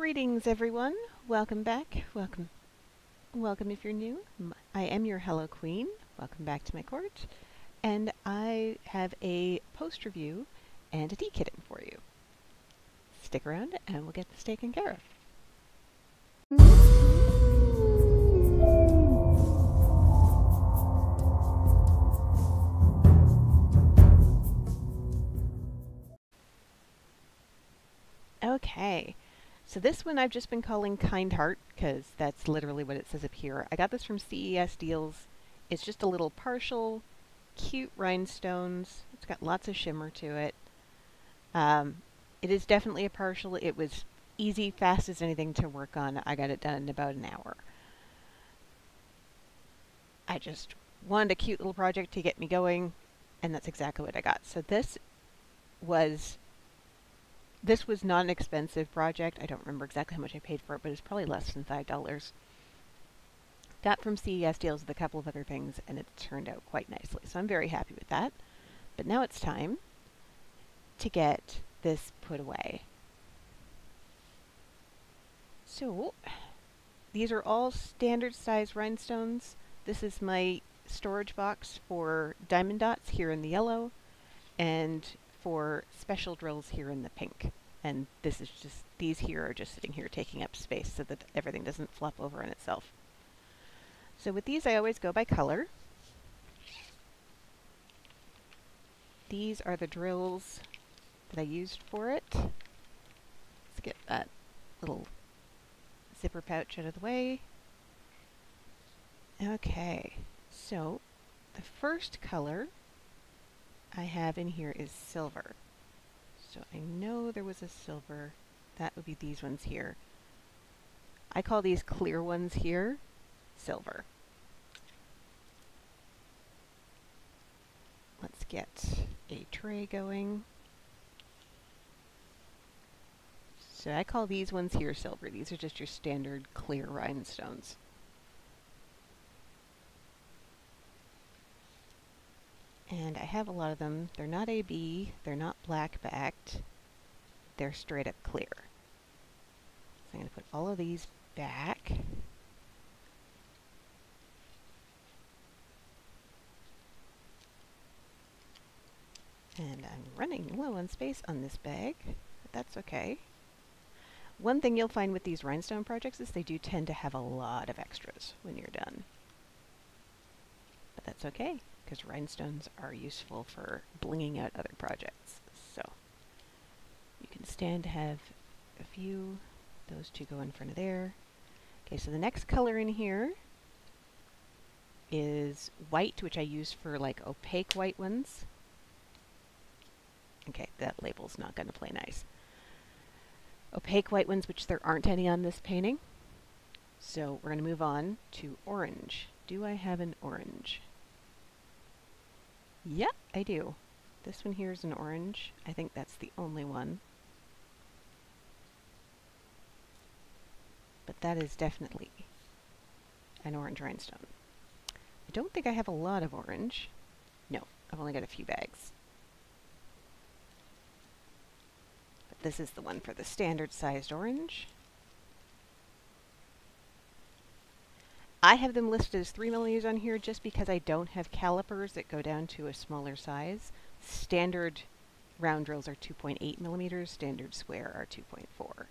Greetings everyone, welcome back, welcome if you're new. I am your Hello Queen, welcome back to my court, and I have a post review and a Dekit for you. Stick around and we'll get this taken care of. Okay. So this one I've just been calling Kind Heart, because that's literally what it says up here. I got this from CES Deals. It's just a little partial, cute rhinestones. It's got lots of shimmer to it. It is definitely a partial. It was easy, fast as anything to work on. I got it done in about an hour. I just wanted a cute little project to get me going, and that's exactly what I got. So this was not an expensive project. I don't remember exactly how much I paid for it, but it's probably less than $5. Got from CES Deals with a couple of other things, and it turned out quite nicely. So I'm very happy with that. But now it's time to get this put away. So these are all standard size rhinestones. This is my storage box for diamond dots here in the yellow, and for special drills here in the pink. And this is just, these here are just sitting here taking up space so that everything doesn't flop over on itself. So with these I always go by color. These are the drills that I used for it. Let's get that little zipper pouch out of the way. Okay, so the first color I have in here is silver. So I know there was a silver. That would be these ones here. I call these clear ones here silver. Let's get a tray going. So I call these ones here silver. These are just your standard clear rhinestones. And I have a lot of them. They're not AB, they're not black-backed, they're straight up clear. So I'm going to put all of these back. And I'm running low on space on this bag, but that's okay. One thing you'll find with these rhinestone projects is they do tend to have a lot of extras when you're done. But that's okay, because rhinestones are useful for blinging out other projects. So you can stand to have a few. Those two go in front of there. Okay, so the next color in here is white, which I use for like opaque white ones. Okay, that label's not going to play nice. Opaque white ones, which there aren't any on this painting. So we're going to move on to orange. Do I have an orange? Yeah, I do. This one here is an orange. I think that's the only one. But that is definitely an orange rhinestone. I don't think I have a lot of orange. No, I've only got a few bags. But this is the one for the standard sized orange. I have them listed as 3mm on here just because I don't have calipers that go down to a smaller size. Standard round drills are 2.8mm, standard square are 2.4.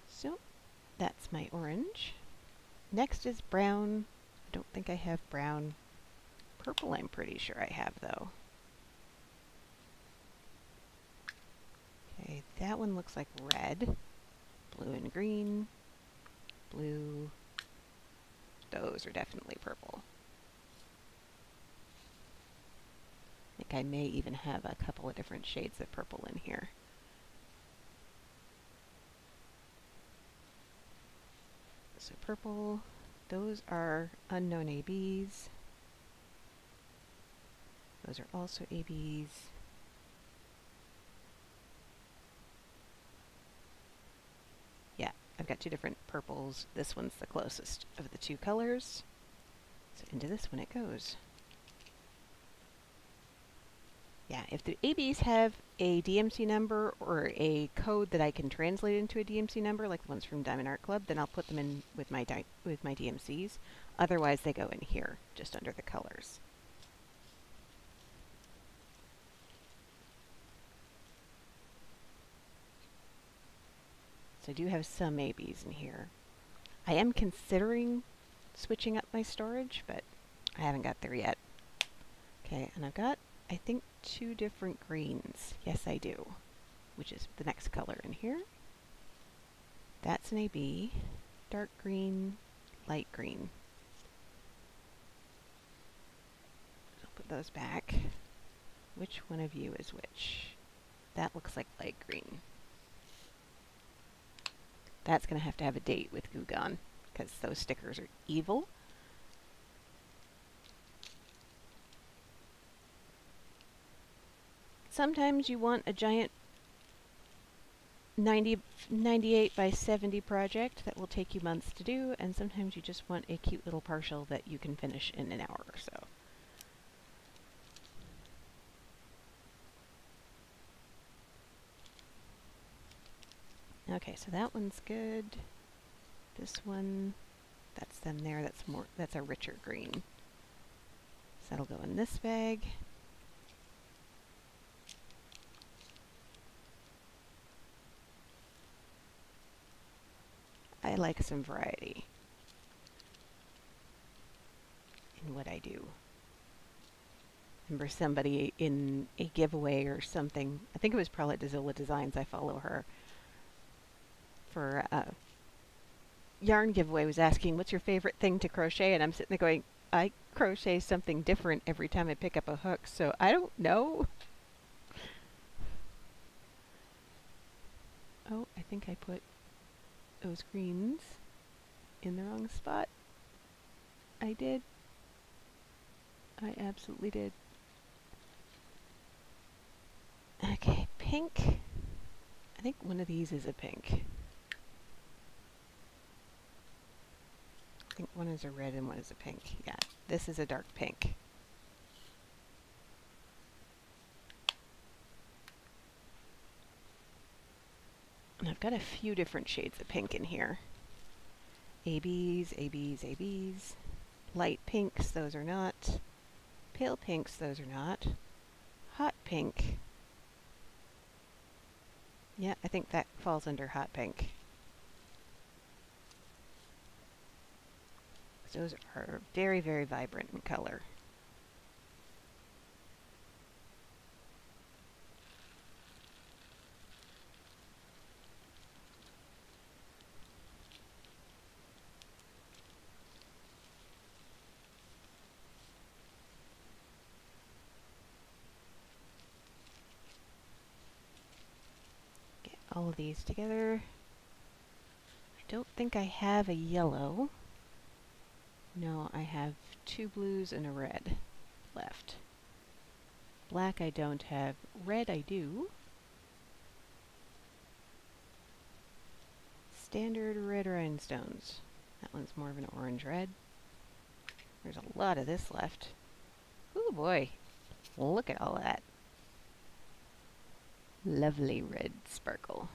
So that's my orange. Next is brown. I don't think I have brown. Purple I'm pretty sure I have though. Okay, that one looks like red. Blue and green, blue, those are definitely purple. I think I may even have a couple of different shades of purple in here. So purple, those are unknown ABs. Those are also ABs. I've got two different purples. This one's the closest of the two colors. So into this one it goes. Yeah, if the ABs have a DMC number or a code that I can translate into a DMC number, like the ones from Diamond Art Club, then I'll put them in with my DMCs. Otherwise, they go in here, just under the colors. So I do have some ABs in here. I am considering switching up my storage, but I haven't got there yet. Okay, and I've got, I think, 2 different greens. Yes, I do. Which is the next color in here. That's an AB. Dark green, light green. So I'll put those back. Which one of you is which? That looks like light green. That's going to have a date with Goo Gone, because those stickers are evil. Sometimes you want a giant 98 by 70 project that will take you months to do, and sometimes you just want a cute little partial that you can finish in an hour or so. Okay, so that one's good. This one, that's them there. That's a richer green. So that'll go in this bag. I like some variety in what I do. Remember somebody in a giveaway or something, I think it was probably Dazilla Designs, I follow her, for a yarn giveaway, was asking, what's your favorite thing to crochet? And I'm sitting there going, I crochet something different every time I pick up a hook, so I don't know. Oh, I think I put those greens in the wrong spot. I did. I absolutely did. Okay, pink. I think one of these is a pink. I think one is a red and one is a pink. Yeah, this is a dark pink. And I've got a few different shades of pink in here. ABs, ABs, ABs. Light pinks, those are not. Pale pinks, those are not. Hot pink. Yeah, I think that falls under hot pink. Those are very, very vibrant in color. Get all of these together. I don't think I have a yellow. No, I have 2 blues and a red left. Black I don't have. Red I do. Standard red rhinestones. That one's more of an orange red. There's a lot of this left. Ooh boy, look at all that. Lovely red sparkle.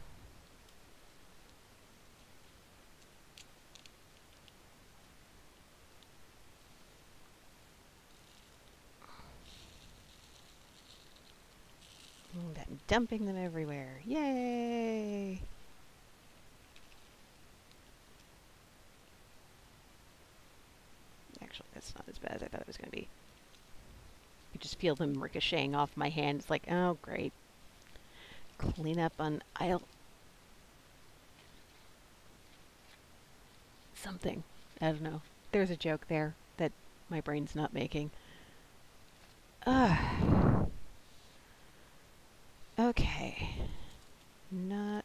And I'm dumping them everywhere. Yay! Actually, that's not as bad as I thought it was going to be. You just feel them ricocheting off my hand. It's like, oh, great. Clean up on aisle something. I don't know. There's a joke there that my brain's not making. Okay. Not.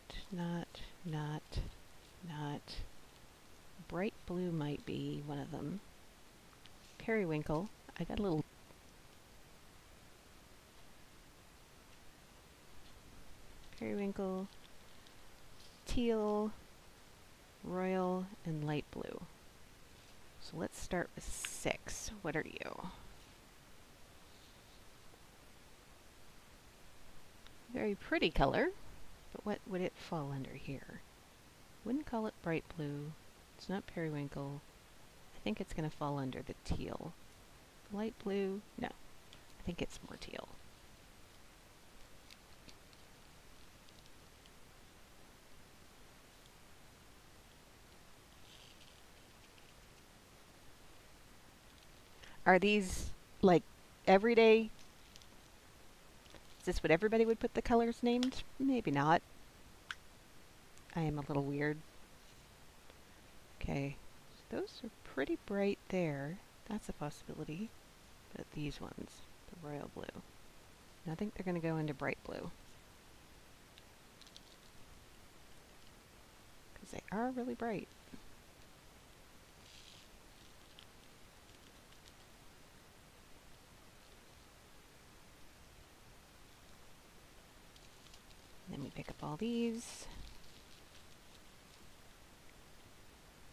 Bright blue might be one of them. Periwinkle. I got a little periwinkle, teal, royal, and light blue. So let's start with 6. What are you? Very pretty color, but what would it fall under here? Wouldn't call it bright blue. It's not periwinkle. I think it's going to fall under the teal. Light blue? No. I think it's more teal. Are these like everyday? Is this what everybody would put the colors named? Maybe not. I am a little weird. Okay, those are pretty bright there. That's a possibility. But these ones, the royal blue. I think they're going to go into bright blue. Because they are really bright. And then we pick up all these.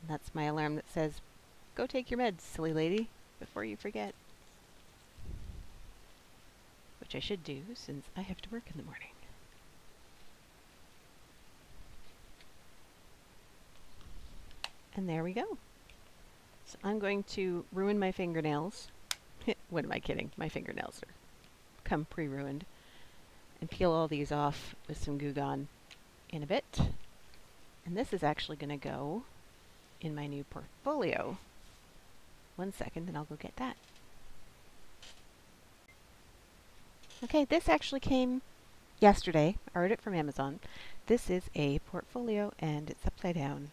And that's my alarm that says, go take your meds, silly lady, before you forget. Which I should do since I have to work in the morning. And there we go. So I'm going to ruin my fingernails. What am I kidding? My fingernails are come pre-ruined. And peel all these off with some Goo Gone in a bit. And this is actually going to go in my new portfolio. 1 second and I'll go get that. Okay, this actually came yesterday. I ordered it from Amazon. This is a portfolio and it's upside down.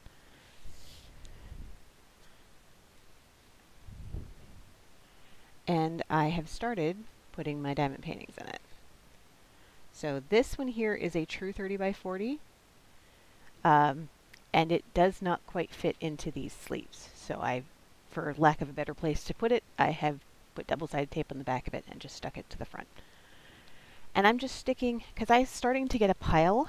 And I have started putting my diamond paintings in it. So this one here is a true 30 by 40. And it does not quite fit into these sleeves. So for lack of a better place to put it, I have put double-sided tape on the back of it and just stuck it to the front. And I'm just sticking, because I'm starting to get a pile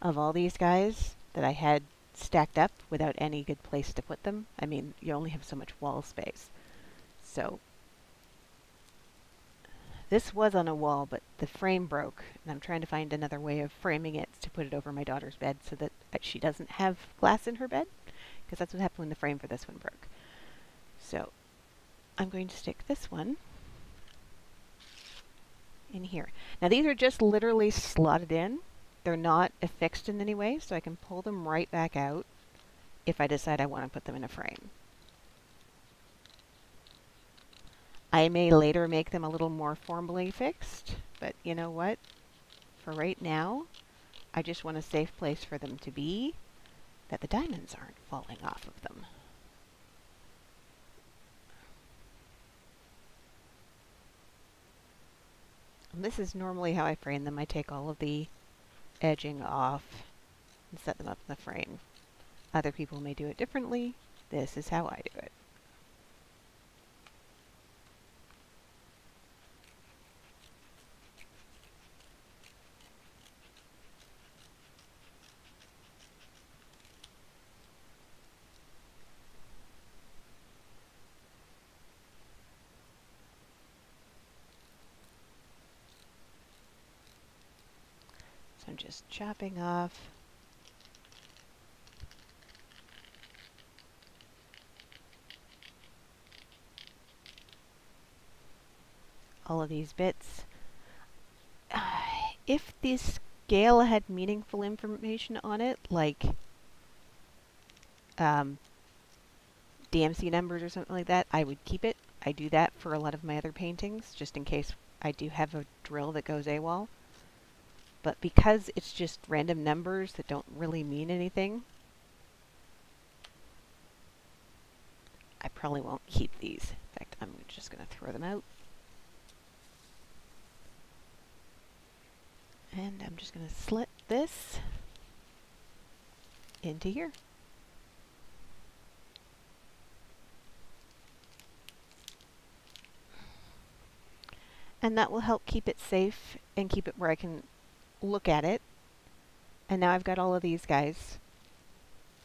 of all these guys that I had stacked up without any good place to put them. I mean, you only have so much wall space. So this was on a wall, but the frame broke, and I'm trying to find another way of framing it to put it over my daughter's bed so that she doesn't have glass in her bed, because that's what happened when the frame for this one broke. So I'm going to stick this one in here. Now these are just literally slotted in. They're not affixed in any way, so I can pull them right back out if I decide I want to put them in a frame. I may later make them a little more formally fixed, but you know what? For right now, I just want a safe place for them to be, that the diamonds aren't falling off of them. And this is normally how I frame them. I take all of the edging off and set them up in the frame. Other people may do it differently. This is how I do it. I'm just chopping off all of these bits. If this scale had meaningful information on it, like DMC numbers or something like that, I would keep it. I do that for a lot of my other paintings, just in case I do have a drill that goes AWOL. But because it's just random numbers that don't really mean anything, I probably won't keep these. In fact, I'm just going to throw them out. And I'm just going to slit this into here. And that will help keep it safe and keep it where I can look at it. And now I've got all of these guys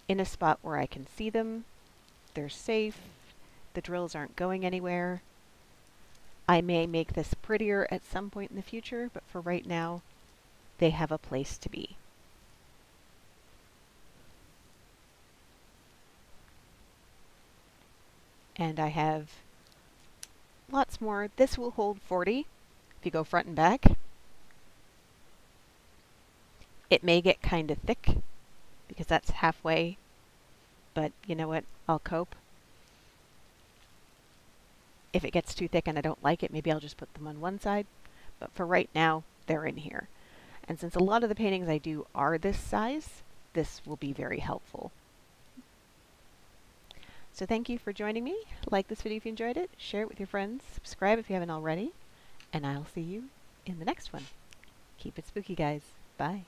in a spot where I can see them. They're safe. The drills aren't going anywhere. I may make this prettier at some point in the future, but for right now, they have a place to be. And I have lots more. This will hold 40 if you go front and back. It may get kind of thick because that's halfway, but you know what? I'll cope. If it gets too thick and I don't like it, maybe I'll just put them on one side. But for right now, they're in here. And since a lot of the paintings I do are this size, this will be very helpful. So thank you for joining me. Like this video if you enjoyed it, share it with your friends, subscribe if you haven't already, and I'll see you in the next one. Keep it spooky, guys. Bye.